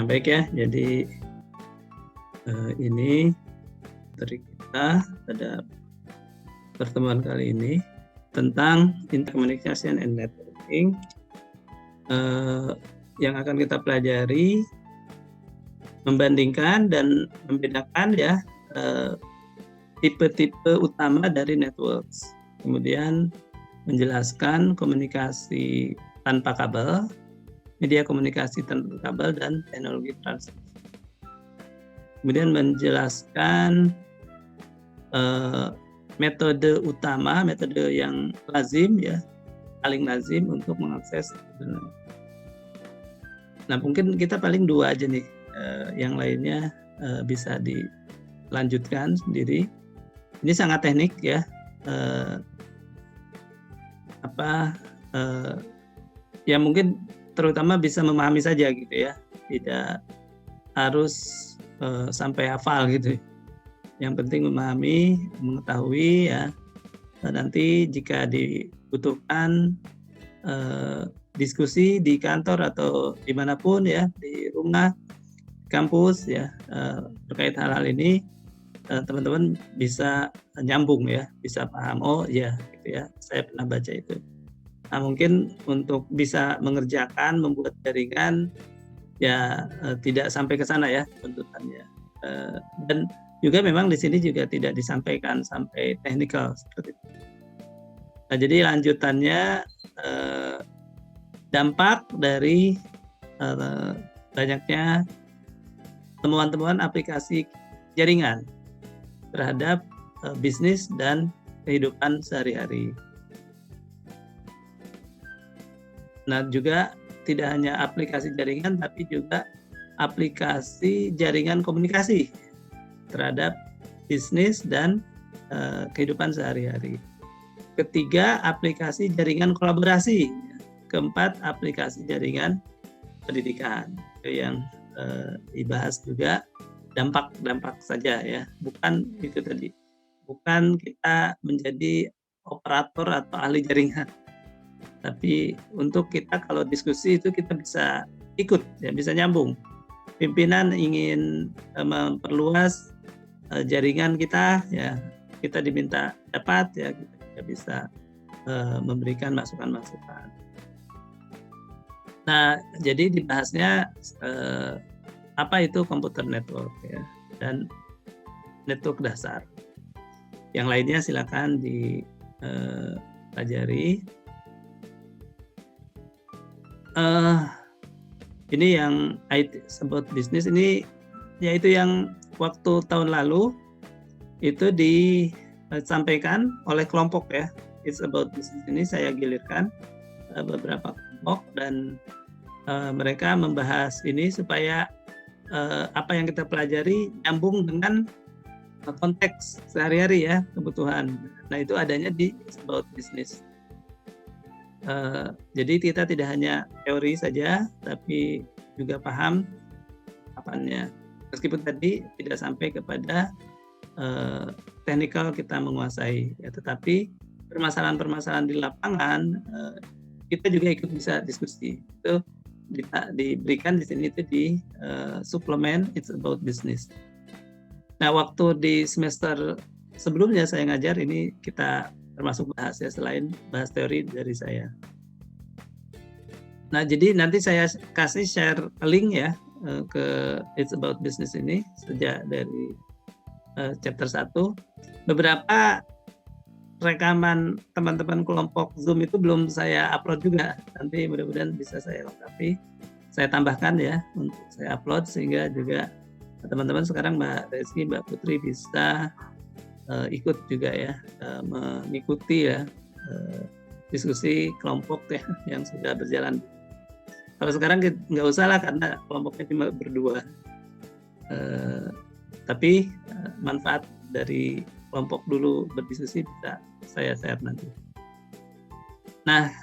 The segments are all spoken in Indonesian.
Baik ya, jadi ini dari kita pada pertemuan kali ini tentang intercommunication and networking, yang akan kita pelajari membandingkan dan membedakan ya tipe-tipe utama dari networks. Kemudian menjelaskan komunikasi tanpa kabel, media komunikasi tanpa kabel, dan teknologi transmisi. Kemudian menjelaskan metode utama, metode yang lazim ya, paling lazim untuk mengakses internet. Nah, mungkin kita paling dua aja nih, yang lainnya bisa dilanjutkan sendiri. Ini sangat teknik ya, ya mungkin terutama bisa memahami saja gitu ya, tidak harus sampai hafal gitu. Yang penting memahami, mengetahui ya. Nanti jika dibutuhkan diskusi di kantor atau dimanapun ya, di rumah, kampus ya, terkait hal-hal ini, teman-teman bisa nyambung ya, bisa paham, oh ya gitu ya, saya pernah baca itu. Nah, mungkin untuk bisa mengerjakan, membuat jaringan ya tidak sampai ke sana ya tuntutannya, dan juga memang di sini juga tidak disampaikan sampai teknikal seperti itu. Nah, jadi lanjutannya dampak dari banyaknya temuan-temuan aplikasi jaringan terhadap bisnis dan kehidupan sehari-hari. Nah, juga tidak hanya aplikasi jaringan, tapi juga aplikasi jaringan komunikasi terhadap bisnis dan kehidupan sehari-hari. Ketiga, aplikasi jaringan kolaborasi. Keempat, aplikasi jaringan pendidikan. Itu yang dibahas juga, dampak-dampak saja ya, bukan itu tadi, bukan kita menjadi operator atau ahli jaringan. Tapi untuk kita kalau diskusi itu kita bisa ikut ya, bisa nyambung. Pimpinan ingin memperluas jaringan kita ya, kita diminta dapat ya, kita bisa memberikan masukan-masukan. Nah, jadi dibahasnya apa itu komputer network ya, dan network dasar. Yang lainnya silakan dipelajari. Ini yang IT about business ini, yaitu yang waktu tahun lalu itu disampaikan oleh kelompok ya. It's about business ini saya gilirkan beberapa kelompok, dan mereka membahas ini supaya apa yang kita pelajari nyambung dengan konteks sehari-hari ya, kebutuhan. Nah, itu adanya di It's about business. Jadi kita tidak hanya teori saja, tapi juga paham apanya. Meskipun tadi tidak sampai kepada teknikal kita menguasai, ya, tetapi permasalahan-permasalahan di lapangan kita juga ikut bisa diskusi. Itu diberikan di sini itu di suplemen It's about business. Nah, waktu di semester sebelumnya saya ngajar ini kita termasuk bahas ya, selain bahas teori dari saya. Nah, jadi nanti saya kasih share link ya ke It's About Business ini sejak dari chapter 1. Beberapa rekaman teman-teman kelompok Zoom itu belum saya upload juga. Nanti mudah-mudahan bisa saya lengkapi. Saya tambahkan ya untuk saya upload, sehingga juga teman-teman sekarang Mbak Reski, Mbak Putri bisa ikut juga ya, mengikuti ya diskusi kelompok ya yang sudah berjalan. Kalau sekarang nggak usah lah karena kelompoknya cuma berdua, tapi manfaat dari kelompok dulu berdiskusi bisa saya share nanti. Nah,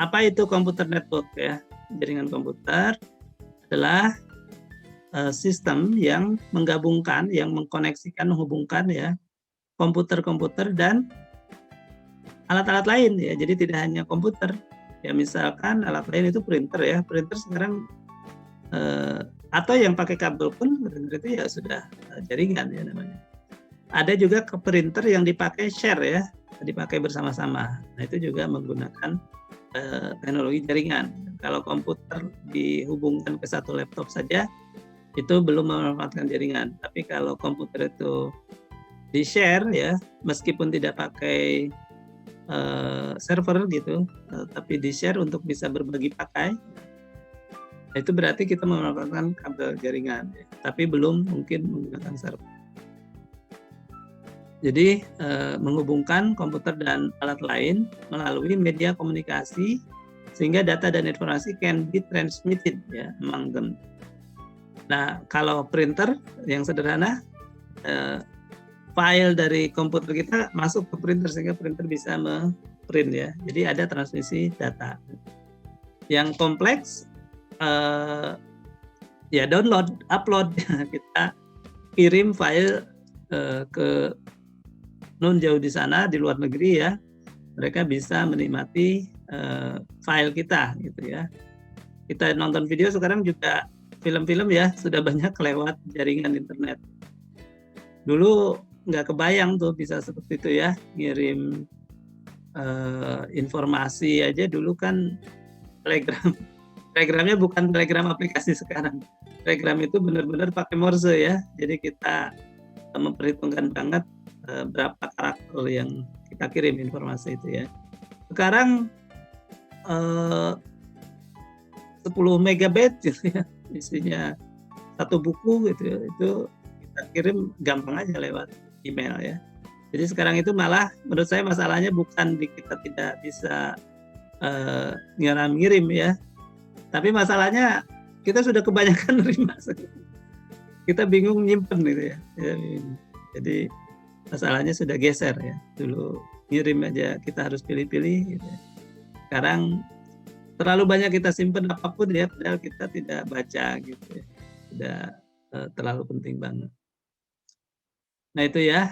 apa itu komputer network ya? Jaringan komputer adalah sistem yang menggabungkan, yang mengkoneksikan, menghubungkan ya komputer-komputer dan alat-alat lain ya. Jadi tidak hanya komputer ya, misalkan alat lain itu printer ya. Printer sekarang Atau yang pakai kabel pun itu ya sudah jaringan ya namanya. Ada juga ke printer yang dipakai share ya, dipakai bersama-sama. Nah itu juga menggunakan teknologi jaringan. Kalau komputer dihubungkan ke satu laptop saja, itu belum memanfaatkan jaringan. Tapi kalau komputer itu di-share ya, meskipun tidak pakai server gitu, tapi di-share untuk bisa berbagi pakai, itu berarti kita memanfaatkan kabel jaringan, ya. Tapi belum mungkin menggunakan server. Jadi menghubungkan komputer dan alat lain melalui media komunikasi sehingga data dan informasi can be transmitted ya among them. Nah kalau printer yang sederhana, file dari komputer kita masuk ke printer sehingga printer bisa print ya. Jadi ada transmisi data. Yang kompleks ya download, upload kita kirim file ke non jauh di sana di luar negeri ya. Mereka bisa menikmati file kita gitu ya. Kita nonton video sekarang juga film-film ya sudah banyak lewat jaringan internet. Dulu nggak kebayang tuh bisa seperti itu ya, ngirim informasi aja dulu kan telegramnya bukan telegram aplikasi sekarang. Telegram itu benar-benar pakai Morse ya, jadi kita memperhitungkan banget berapa karakter yang kita kirim informasi itu ya. Sekarang 10 megabyte gitu ya, isinya satu buku gitu ya, itu kita kirim gampang aja lewat email ya. Jadi sekarang itu malah menurut saya masalahnya bukan di kita tidak bisa ngirim ya, tapi masalahnya kita sudah kebanyakan nerima. Kita bingung nyimpen gitu ya. Jadi masalahnya sudah geser ya. Dulu ngirim aja kita harus pilih-pilih gitu ya. Sekarang terlalu banyak kita simpen apapun ya, padahal kita tidak baca gitu ya. Sudah terlalu penting banget. Nah itu ya.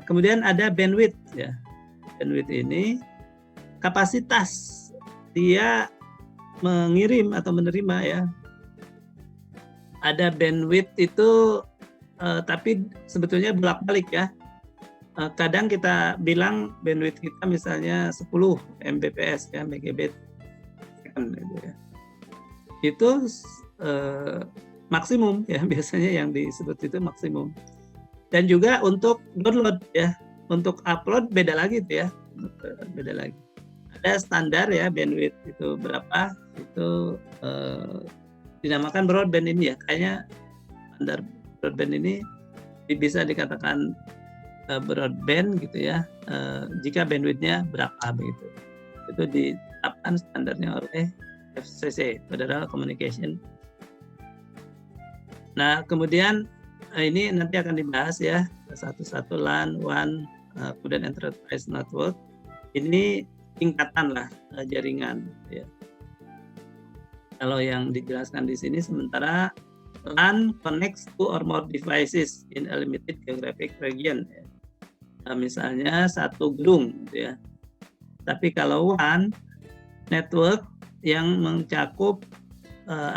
Kemudian ada bandwidth ya. Bandwidth ini kapasitas dia mengirim atau menerima ya. Ada bandwidth itu tapi sebetulnya bolak-balik ya. Kadang kita bilang bandwidth kita misalnya 10 Mbps ya, megabit gitu ya. Itu maksimum ya, biasanya yang disebut itu maksimum. Dan juga untuk download ya, untuk upload beda lagi tuh ya, beda lagi. Ada standar ya bandwidth itu berapa, itu dinamakan broadband ini ya, kayaknya standar broadband ini bisa dikatakan broadband gitu ya, jika bandwidthnya berapa begitu. Itu ditetapkan standarnya oleh FCC, Federal Communication. Nah kemudian ini nanti akan dibahas ya satu-satu LAN, WAN, kemudian Enterprise Network. Ini tingkatan lah jaringan ya. Kalau yang dijelaskan di sini sementara LAN connects two or more devices in a limited geographic region ya. Nah, misalnya satu gedung gitu ya. Tapi kalau WAN network yang mencakup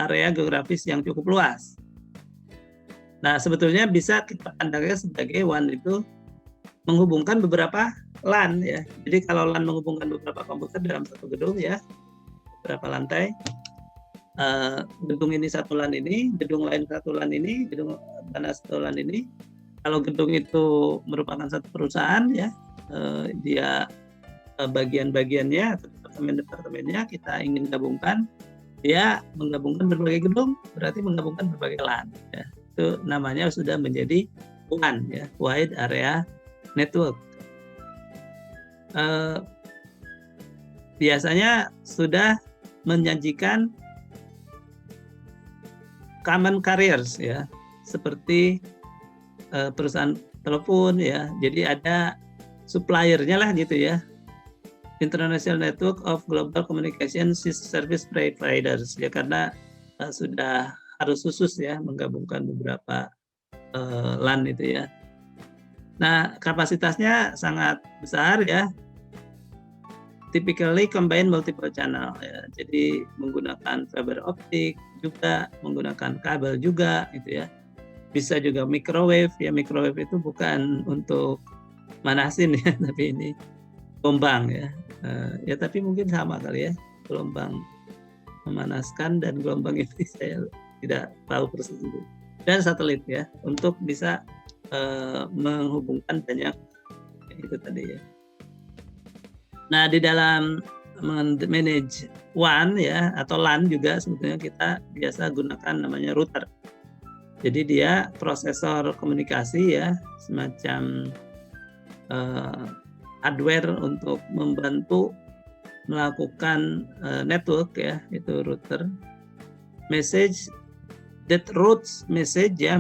area geografis yang cukup luas. Nah, sebetulnya bisa kita pandangnya sebagai WAN itu menghubungkan beberapa LAN ya. Jadi kalau LAN menghubungkan beberapa komputer dalam satu gedung ya, beberapa lantai. Gedung ini satu LAN ini, gedung lain satu LAN ini, gedung mana satu LAN ini. Kalau gedung itu merupakan satu perusahaan ya, dia bagian-bagiannya, departemen-departemennya kita ingin gabungkan, dia menggabungkan berbagai gedung, berarti menggabungkan berbagai LAN. Ya. Itu namanya sudah menjadi WAN ya, Wide Area Network. Biasanya sudah menjanjikan common carriers ya, seperti perusahaan telepon ya, jadi ada suppliernya lah gitu ya, International Network of Global Communication Service Providers ya, karena sudah harus khusus ya menggabungkan beberapa LAN itu ya. Nah kapasitasnya sangat besar ya, typically combine multiple channel ya. Jadi menggunakan fiber optik juga, menggunakan kabel juga gitu ya. Bisa juga microwave ya. Microwave itu bukan untuk manasin ya, tapi ini gelombang ya. Ya tapi mungkin sama kali ya, gelombang memanaskan dan gelombang ini saya tidak tahu persis itu. Dan satelit ya, untuk bisa menghubungkan banyak itu tadi ya. Nah, di dalam manage WAN ya atau LAN juga sebetulnya kita biasa gunakan namanya router. Jadi dia prosesor komunikasi ya, semacam hardware untuk membantu melakukan network ya, itu router. Message that routes message ya,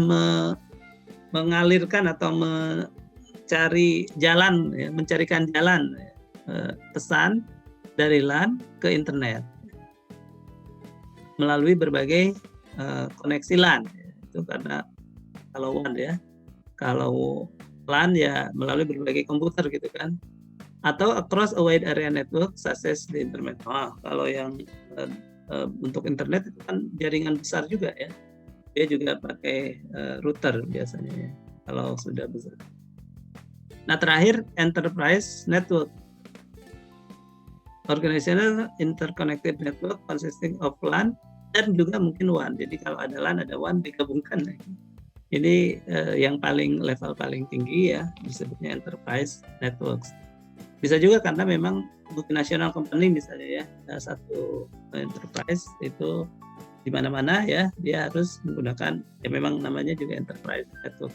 mengalirkan atau mencari jalan ya, mencarikan jalan pesan dari LAN ke internet melalui berbagai koneksi LAN. Itu karena kalau WAN ya, kalau LAN ya melalui berbagai komputer gitu kan, atau across a wide area network such as the internet. Kalau yang untuk internet itu kan jaringan besar juga ya, dia juga pakai router biasanya ya, kalau sudah besar. Nah, terakhir enterprise network, organizational interconnected network consisting of LAN dan juga mungkin WAN. Jadi kalau ada LAN ada WAN digabungkan lagi. Ini yang level paling tinggi ya, disebutnya enterprise networks. Bisa juga karena memang multinational company misalnya ya, satu enterprise itu di mana-mana ya, dia harus menggunakan ya, memang namanya juga enterprise network.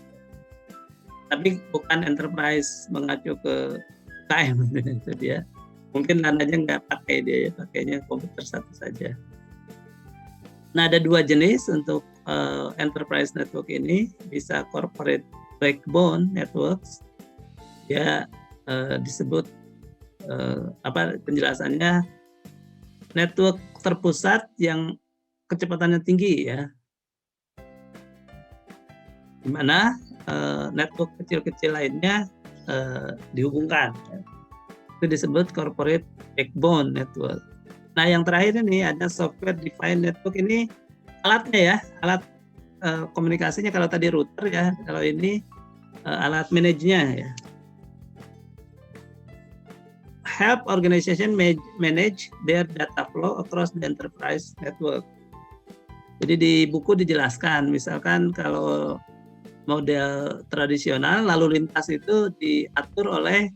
Tapi bukan enterprise mengacu ke UKM itu dia. Mungkin LAN aja nggak pakai dia ya, pakainya komputer satu saja. Nah, ada dua jenis untuk enterprise network ini, bisa corporate backbone networks ya, disebut penjelasannya network terpusat yang kecepatannya tinggi ya, di mana network kecil-kecil lainnya dihubungkan. Itu disebut corporate backbone network. Nah, yang terakhir ini ada software defined network. Ini alatnya ya, alat komunikasinya. Kalau tadi router ya, kalau ini alat manage-nya ya. Help organization manage their data flow across the enterprise network. Jadi di buku dijelaskan, misalkan kalau model tradisional lalu lintas itu diatur oleh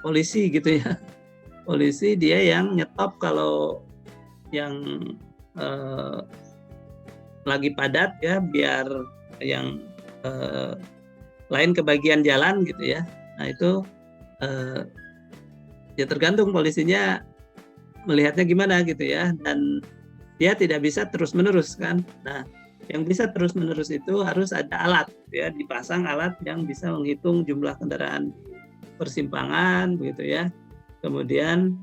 polisi gitu ya. Polisi dia yang nyetop kalau yang lagi padat ya, biar yang lain kebagian jalan gitu ya. Nah itu ya tergantung polisinya melihatnya gimana gitu ya, dan dia tidak bisa terus menerus kan. Nah yang bisa terus menerus itu harus ada alat ya, dipasang alat yang bisa menghitung jumlah kendaraan persimpangan begitu ya, kemudian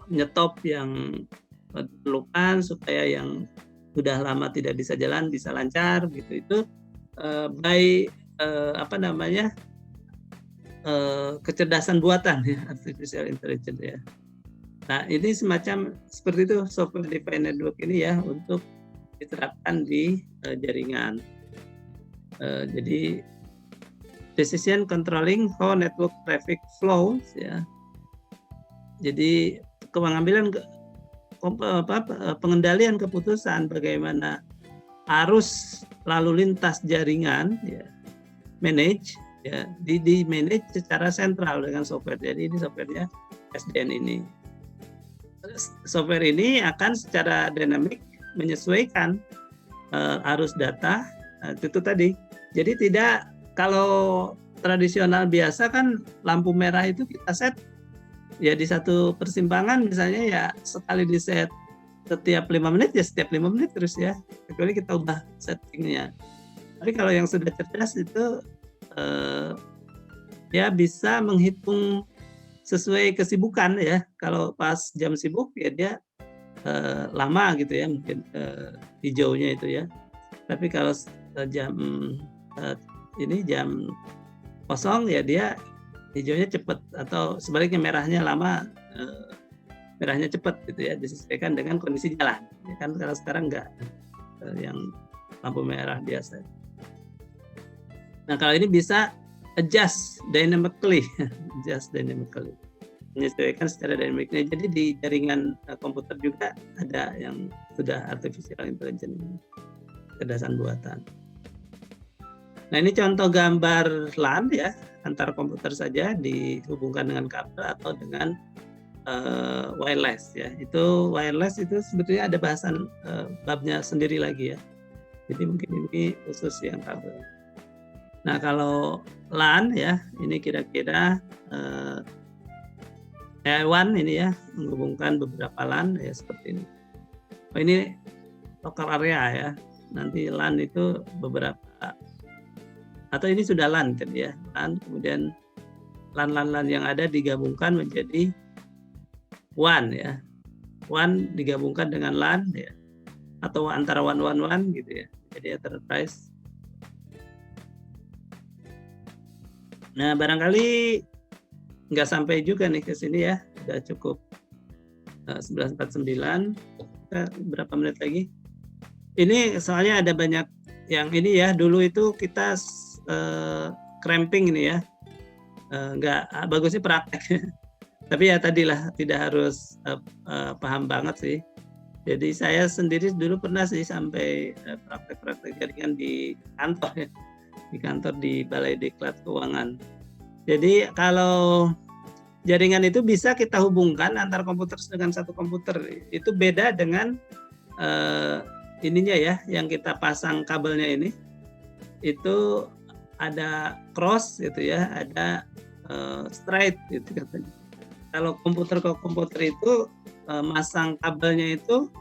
menyetop yang diperlukan supaya yang sudah lama tidak bisa jalan bisa lancar gitu. Itu by kecerdasan buatan ya, artificial intelligence ya. Nah ini semacam seperti itu software defined network ini ya, untuk diterapkan di jaringan. Jadi decision controlling how network traffic flows ya. Jadi pengendalian keputusan bagaimana arus lalu lintas jaringan ya, manage ya, di manage secara sentral dengan software. Jadi ini softwarenya SDN ini. Software ini akan secara dinamik menyesuaikan arus data itu tadi. Jadi tidak, kalau tradisional biasa kan lampu merah itu kita set ya di satu persimpangan misalnya ya, sekali di set setiap 5 menit ya setiap 5 menit terus ya, kecuali kita ubah settingnya. Tapi kalau yang sudah cerdas itu ya bisa menghitung sesuai kesibukan ya. Kalau pas jam sibuk ya dia lama gitu ya, mungkin hijaunya itu ya. Tapi kalau jam kosong ya dia hijaunya cepat atau sebaliknya merahnya lama, merahnya cepat gitu ya, disesuaikan dengan kondisi jalan. Ya kan kalau sekarang enggak, yang lampu merah biasa. Nah, kalau ini bisa adjust dynamically, adjust dynamically, menyesuaikan secara dinamiknya. Jadi di jaringan komputer juga ada yang sudah artificial intelligence, kecerdasan buatan. Nah, ini contoh gambar LAN ya, antar komputer saja dihubungkan dengan kabel atau dengan wireless ya. Itu wireless itu sebetulnya ada bahasan babnya sendiri lagi ya. Jadi mungkin ini khusus yang kabel. Nah, kalau LAN ya, ini kira-kira hewan ini ya, menghubungkan beberapa LAN ya seperti ini. Oh, ini local area ya. Nanti LAN itu beberapa, atau ini sudah LAN kan ya, LAN, kemudian LAN yang ada digabungkan menjadi WAN ya. WAN digabungkan dengan LAN ya, atau antara WAN gitu ya. Jadi enterprise. Nah, barangkali nggak sampai juga nih ke sini ya, udah cukup 11.49. Kita berapa menit lagi? Ini soalnya ada banyak yang ini ya, dulu itu kita cramping ini ya, nggak bagusnya praktek. Tapi ya tadilah tidak harus paham banget sih. Jadi saya sendiri dulu pernah sih sampai praktek-praktek jaringan di kantor ya, di kantor di Balai Diklat Keuangan. Jadi kalau jaringan itu bisa kita hubungkan antar komputer dengan satu komputer. Itu beda dengan ininya ya, yang kita pasang kabelnya ini. Itu ada cross gitu ya, ada straight gitu katanya. Kalau komputer ke komputer itu masang kabelnya itu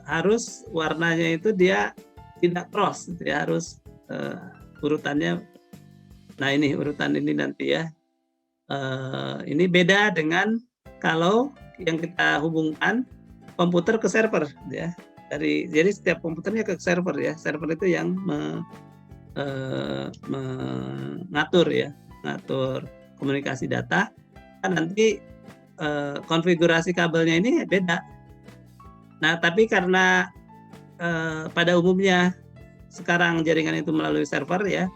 harus warnanya itu dia tidak cross gitu ya, harus urutannya. Nah, ini urutan ini nanti ya. Ini beda dengan kalau yang kita hubungkan komputer ke server ya. Jadi setiap komputernya ke server ya. Server itu yang mengatur ya, mengatur komunikasi data. Kan nanti konfigurasi kabelnya ini beda. Nah, tapi karena pada umumnya sekarang jaringan itu melalui server ya,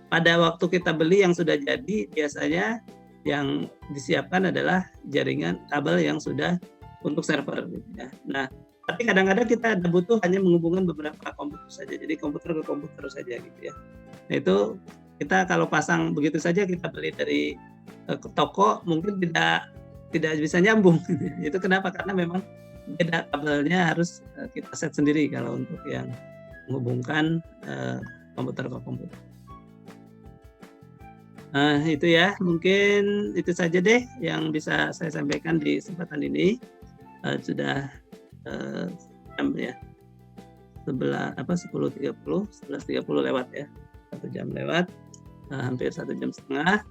pada waktu kita beli yang sudah jadi, biasanya yang disiapkan adalah jaringan kabel yang sudah untuk server gitu ya. Nah, tapi kadang-kadang kita ada butuh hanya menghubungkan beberapa komputer saja, jadi komputer ke komputer saja gitu ya. Nah, itu kita kalau pasang begitu saja, kita beli dari ke toko mungkin tidak bisa nyambung. Itu kenapa? Karena memang beda kabelnya, harus kita set sendiri kalau untuk yang menghubungkan komputer ke komputer. Nah, itu ya, mungkin itu saja deh yang bisa saya sampaikan di kesempatan ini. Sudah jam ya, 10.30, 11.30 lewat ya, 1 jam lewat, hampir 1 jam setengah.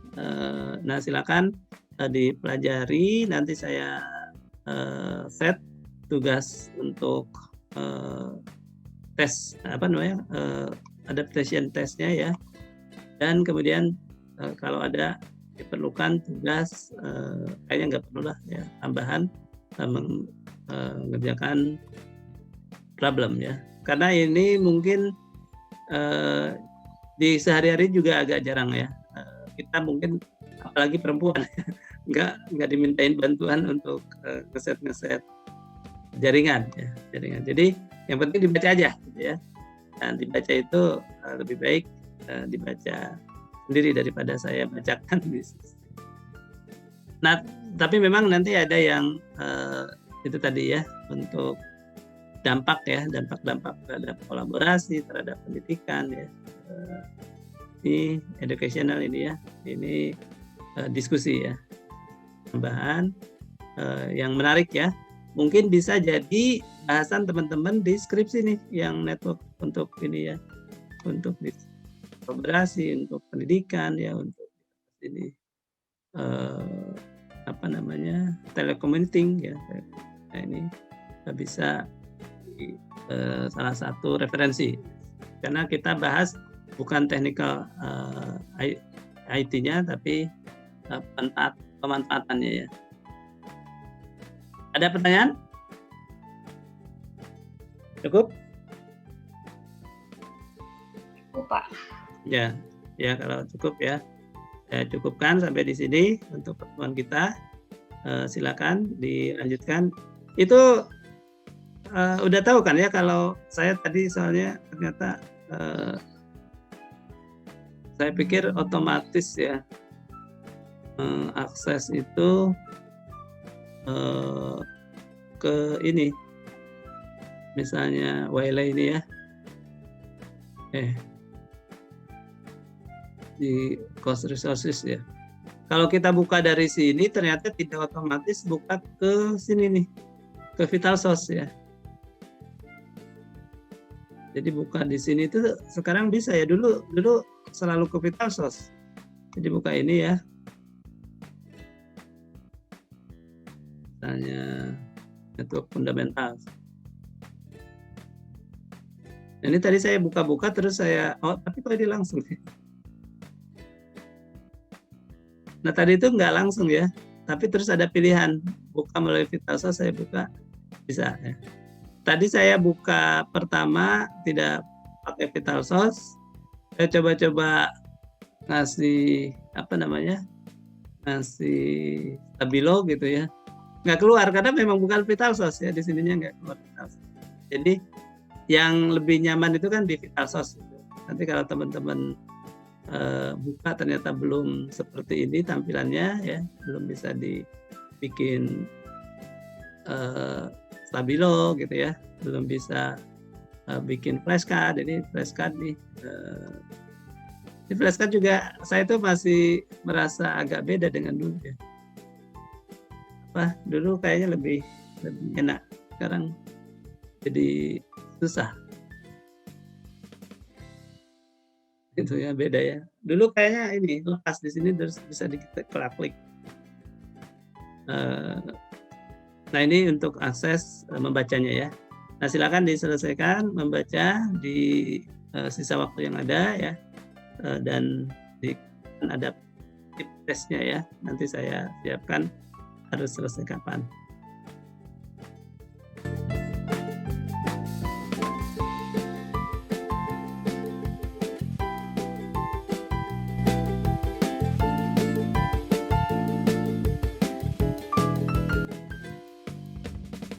Nah, silakan dipelajari, nanti saya set tugas untuk tes adaptation testnya ya, dan kemudian kalau ada diperlukan tugas, kayaknya nggak perlu lah ya, tambahan mengerjakan problem ya, karena ini mungkin di sehari-hari juga agak jarang ya, kita mungkin apalagi perempuan nggak dimintain bantuan untuk ngeset jaringan ya, jaringan. Jadi yang penting dibaca aja gitu ya, dan dibaca itu lebih baik dibaca sendiri daripada saya bacakan. Nah, tapi memang nanti ada yang itu tadi ya, untuk dampak terhadap kolaborasi, terhadap pendidikan ya, ini educational ini ya, ini diskusi ya, tambahan yang menarik ya, mungkin bisa jadi bahasan teman-teman di skripsi nih yang network untuk ini ya, untuk kolaborasi, untuk pendidikan ya, untuk ini telecommuting ya. Nah, ini bisa salah satu referensi, karena kita bahas bukan technical IT-nya, tapi pemanfaatannya ya. Ada pertanyaan? Cukup? Cukup, Pak. Ya, kalau cukup ya. Saya cukupkan sampai di sini untuk pertemuan kita. Silakan dilanjutkan. Itu udah tahu kan ya kalau saya tadi soalnya ternyata saya pikir otomatis ya akses itu ke ini, misalnya Waylay ini ya, di cost resources ya. Kalau kita buka dari sini ternyata tidak otomatis buka ke sini nih, ke VitalSource ya. Jadi buka di sini itu sekarang bisa ya, dulu selalu ke VitalSource. Jadi buka ini ya. Misalnya network fundamental. Ini tadi saya buka-buka terus saya tapi kok ini langsung ya. Nah tadi itu nggak langsung ya, tapi terus ada pilihan buka melalui VitalSource, saya buka bisa ya. Tadi saya buka pertama tidak pakai VitalSource, saya coba-coba ngasih ngasih Stabilo gitu ya, nggak keluar karena memang bukan VitalSource ya, di sininya nggak keluar VitalSource. Jadi yang lebih nyaman itu kan di VitalSource. Nanti kalau teman-teman buka ternyata belum seperti ini tampilannya ya, belum bisa dibikin Stabilo gitu ya, belum bisa bikin flashcard. Ini flashcard nih, di flashcard juga saya tuh masih merasa agak beda dengan dulu ya. Dulu kayaknya lebih enak, sekarang jadi susah. Gitu ya, beda ya. Dulu kayaknya ini lepas di sini terus bisa diklik. Nah ini untuk akses membacanya ya. Nah silakan diselesaikan membaca di sisa waktu yang ada ya, dan ada tip tesnya ya. Nanti saya siapkan harus selesai kapan.